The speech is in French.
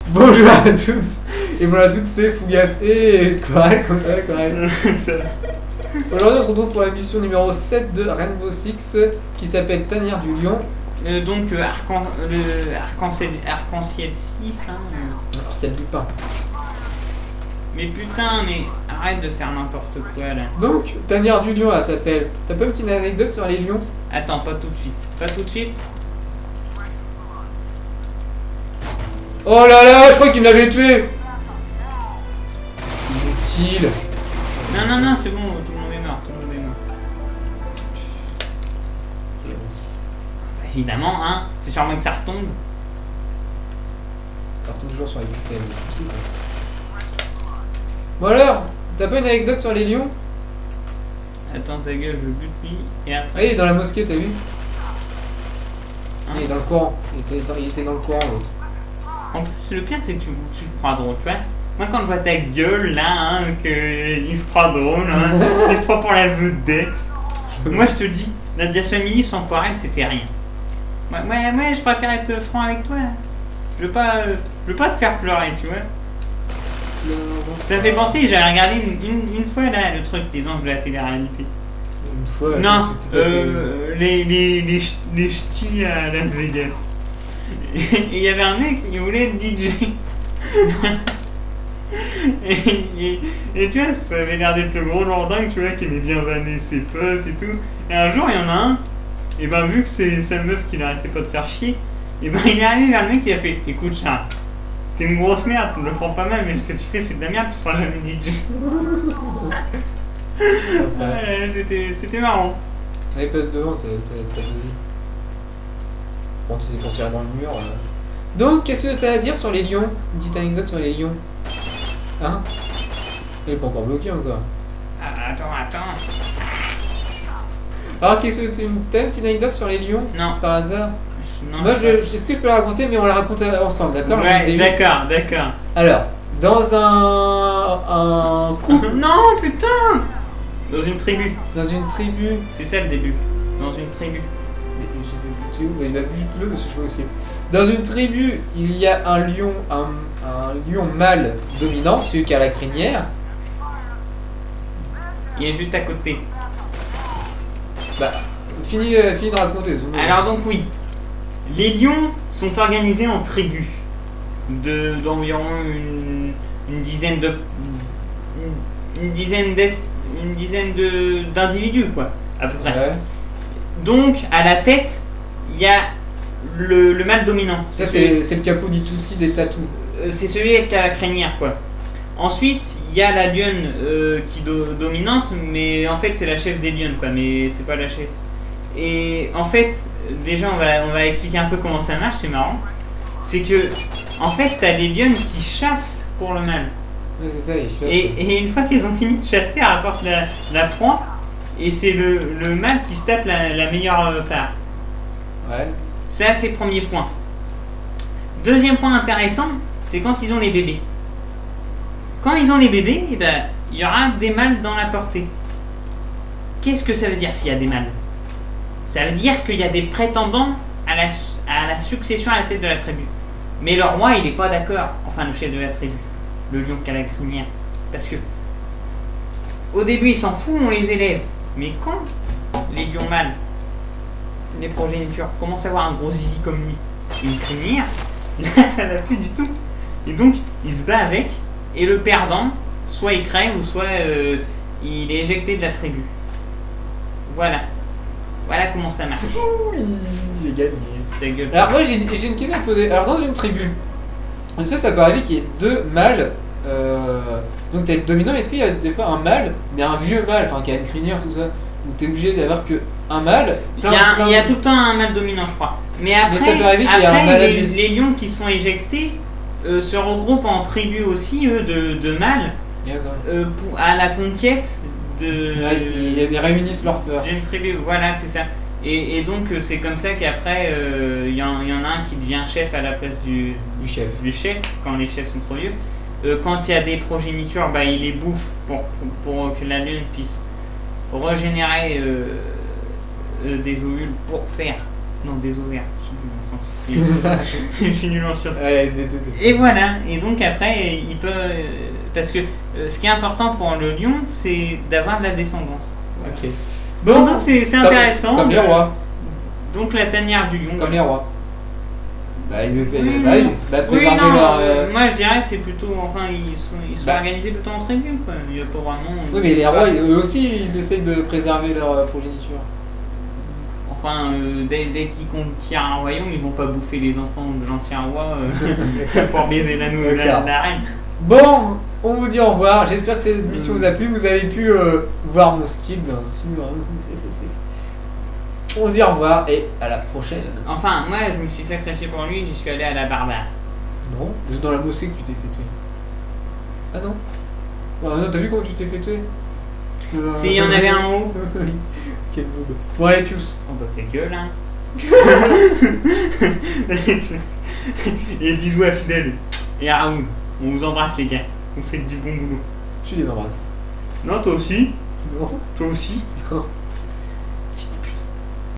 Bonjour à tous et bonjour à toutes, c'est Fougas et Coral, comme ça, Coral. Aujourd'hui on se retrouve pour la mission numéro 7 de Rainbow Six qui s'appelle Tanière du Lion. Donc arc-en-ciel 6 hein. Alors c'est du pain. Mais putain, mais arrête de faire n'importe quoi là. Donc Tanière du Lion, elle s'appelle. T'as pas une petite anecdote sur les lions? Attends, pas tout de suite. Pas tout de suite. Oh là là, je crois qu'il me l'avait tué. Inutile. Non, c'est bon, tout le monde est mort, Bah, évidemment, hein, c'est sûrement que ça retombe. Ça retombe toujours sur les plus faibles, c'est ça. Bon alors, t'as pas une anecdote sur les lions? Attends, ta gueule, je bute lui, et Ah, après... il est dans la mosquée, t'as vu? Hein, Il est dans le Coran. Il était dans le Coran, l'autre. en plus, le pire, c'est que tu te crois drôle, tu vois. Moi, quand je vois ta gueule, là, hein, qu'il se croit drôle, hein, il se prend pour la vedette. Moi, je te dis, la Diaz Family sans Poirel, c'était rien. Ouais, je préfère être franc avec toi. Je veux pas te faire pleurer, tu vois. Ça me fait penser, j'avais regardé une fois, là, le truc des anges de la télé-réalité. Une fois. Non, t'es passé- les ch'tis à Las Vegas. Et il y avait un mec, il voulait être DJ. et tu vois, ça avait l'air d'être le gros lourdingue, tu vois, qui aimait bien vanner ses potes et tout. Et un jour, il y en a un, et ben vu que c'est sa meuf qui n'arrêtait pas de faire chier, et ben il est arrivé vers le mec, il a fait: écoute, Charles, t'es une grosse merde, tu me le prends pas mal, mais ce que tu fais c'est de la merde, tu seras jamais DJ. Ouais, c'était marrant. Allez, passe devant, t'as deux vies. Bon, tu sais pour tirer dans le mur. Donc, qu'est-ce que t'as à dire sur les lions? Une petite anecdote sur les lions. Hein? Il est pas encore bloqué encore. Ah, attends. Alors, qu'est-ce que t'as une petite anecdote sur les lions? Non. Par hasard? Non, Moi, est-ce que je peux la raconter, mais on la raconte ensemble, d'accord? Ouais, d'accord. Alors, dans un couple, Non, putain. Dans une tribu. dans une tribu. C'est ça le début. Dans une tribu. Mais j'ai vu où? Il m'a vu juste le parce que je vois aussi. Dans une tribu, il y a un lion, un lion mâle dominant, celui qui a la crinière. Il est juste à côté. Bah, fini de raconter. sinon- Alors donc oui, les lions sont organisés en tribus d'environ une dizaine d'individus quoi, à peu près. Ouais. Donc à la tête, il y a le mâle dominant. Ça, c'est le capot du Tutsi des tatous. C'est celui qui a la crinière quoi. Ensuite, il y a la lionne qui dominante, mais en fait c'est la chef des lionnes quoi, mais c'est pas la chef. Et en fait, déjà on va expliquer un peu comment ça marche, c'est marrant. C'est que en fait t'as les lionnes qui chassent pour le mâle. Ouais, c'est ça, il chasse. Et une fois qu'elles ont fini de chasser, elles rapportent la proie, et c'est le mâle qui se tape la meilleure part. Ouais. Ça, c'est le premier point. Deuxième point intéressant, c'est quand ils ont les bébés. Quand ils ont les bébés, eh ben, il y aura des mâles dans la portée. Qu'est-ce que ça veut dire s'il y a des mâles? Ça veut dire qu'il y a des prétendants à la succession à la tête de la tribu. Mais le roi, il n'est pas d'accord, enfin le chef de la tribu, le lion qui a la crinière. Parce que, au début, il s'en fout, on les élève. Mais quand les lions mâles, les progénitures, commencent à avoir un gros zizi comme lui, et une crinière, là ça va plus du tout. Et donc, il se bat avec, et le perdant, soit il crève, ou soit il est éjecté de la tribu. Voilà comment ça marche. Oui, j'ai gagné. Ta gueule. Alors, moi, j'ai une question à te poser. Alors, dans une tribu, ça peut arriver qu'il y ait deux mâles. Donc, t'as le dominant, mais est-ce qu'il y a des fois un mâle, mais un vieux mâle, enfin, qui a une crinière, tout ça, où t'es obligé d'avoir que un mâle? Il y a tout le temps un mâle dominant, je crois. Mais après, ça peut arriver qu'il y ait un mâle adulte. les lions qui sont éjectés se regroupent en tribus aussi, eux, de mâles, D'accord. à la conquête de. Ouais, ils réunissent leurs forces. D'une tribu, voilà, c'est ça. Et donc, c'est comme ça qu'après, il y en a un qui devient chef à la place du chef. quand les chefs sont trop vieux. Quand il y a des progénitures, bah, il les bouffe pour que la lune puisse régénérer des ovules pour faire Non, des ovaires, je suis nul en sciences. Je suis nul en sciences. Allez, SVT. Et voilà, et donc après, il peut. Parce que ce qui est important pour le lion, c'est d'avoir de la descendance. Ok. Bon, donc c'est Comme- intéressant. Comme les rois. Donc la tanière du lion. Comme les rois. Bah, ils essaient Oui, de non. préserver Oui, non, leur. moi je dirais c'est plutôt. Enfin, ils sont Bah. organisés plutôt en tribu, quoi. Il n'y a pas vraiment. Oui, mais les rois, eux aussi, ils essayent de préserver leur progéniture. Enfin, dès qu'ils conquièrent un royaume, ils vont pas bouffer les enfants de l'ancien roi pour baiser la reine. Bon, on vous dit au revoir. J'espère que cette émission vous a plu. Vous avez pu voir mon skill, bien sûr. On dit au revoir et à la prochaine. Enfin, moi je me suis sacrifié pour lui, j'y suis allé à la barbare. Non, c'est dans la mosquée que tu t'es fait tuer. Ah non. Ah non, t'as vu comment tu t'es fait tuer? S'il y en avait un en haut. Quel noob. Bon, allez, tchuss. Oh bah ta gueule, hein. Et bisous à Fidèle et à Raoul. On vous embrasse les gars. Vous faites du bon boulot. Tu les embrasses. Non, toi aussi. Non. Toi aussi. Non.